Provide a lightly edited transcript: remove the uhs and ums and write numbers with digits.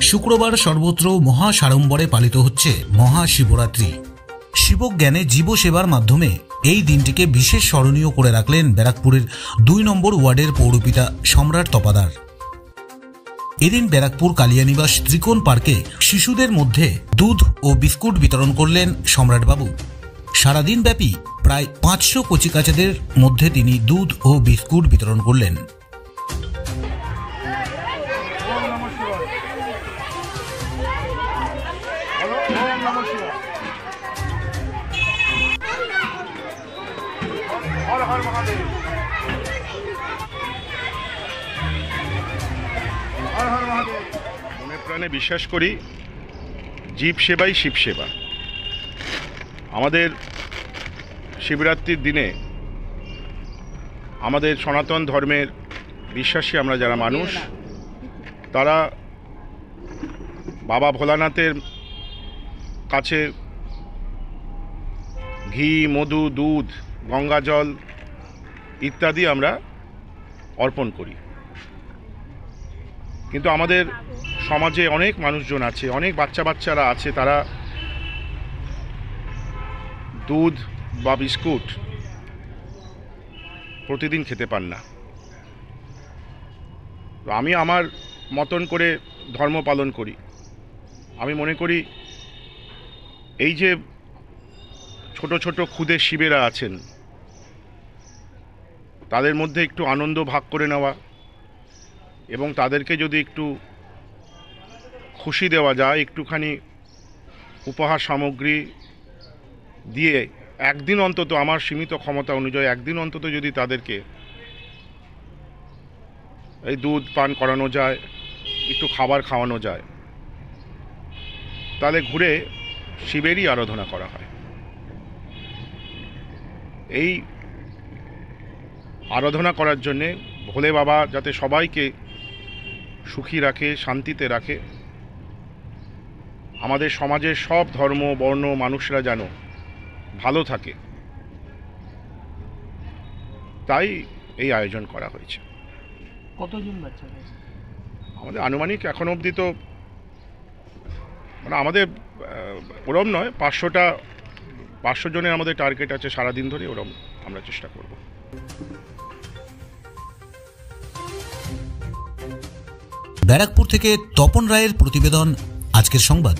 শুক্রবার সর্বত্র মহাসাড়ম্বরে পালিত হচ্ছে মহাশিবরাত্রি। শিবজ্ঞানে জীবসেবার মাধ্যমে এই দিনটিকে বিশেষ স্মরণীয় করে রাখলেন ব্যারাকপুরের 2 নম্বর ওয়ার্ডের পৌরপিতা সম্রাট তপাদার। এদিন ব্যারাকপুর কালিয়ানিবাস ত্রিকোণ পার্কে শিশুদের মধ্যে দুধ ও বিস্কুট বিতরণ করলেন সম্রাটবাবু। সারাদিন ব্যাপী প্রায় 500 কচিকাচাদের মধ্যে তিনি দুধ ও বিস্কুট বিতরণ করলেন। মনে প্রাণে বিশ্বাস করি জীব সেবাই শিব সেবা। আমাদের শিবরাত্রির দিনে আমাদের সনাতন ধর্মের বিশ্বাসী আমরা যারা মানুষ, তারা বাবা ভোলানাথের কাছে ঘি, মধু, দুধ, গঙ্গা জল ইত্যাদি আমরা অর্পণ করি। কিন্তু আমাদের সমাজে অনেক মানুষজন আছে, অনেক বাচ্চারা আছে, তারা দুধ বা বিস্কুট প্রতিদিন খেতে পান না। তো আমি আমার মতন করে ধর্ম পালন করি। আমি মনে করি এই যে ছোট ছোট ক্ষুদে শিবেরা আছেন, তাদের মধ্যে একটু আনন্দ ভাগ করে নেওয়া এবং তাদেরকে যদি একটু খুশি দেওয়া যায়, একটুখানি উপহার সামগ্রী দিয়ে একদিন অন্তত, আমার সীমিত ক্ষমতা অনুযায়ী একদিন অন্তত যদি তাদেরকে এই দুধ পান করানো যায়, একটু খাবার খাওয়ানো যায়, তাহলে ঘুরে শিবেরই আরাধনা করা হয়। এই আরাধনা করার জন্যে ভোলে বাবা যাতে সবাইকে সুখী রাখে, শান্তিতে রাখে, আমাদের সমাজের সব ধর্ম বর্ণ মানুষরা যেন ভালো থাকে, তাই এই আয়োজন করা হয়েছে। কতজন বাচ্চা? আমাদের আনুমানিক এখনো অবধি তো মানে আমাদের ওরম নয়, 500 জনের আমাদের টার্গেট আছে সারাদিন ধরে, ওরম আমরা চেষ্টা করব। ব্যারাকপুর থেকে তপন রায়ের প্রতিবেদন, আজকের সংবাদ।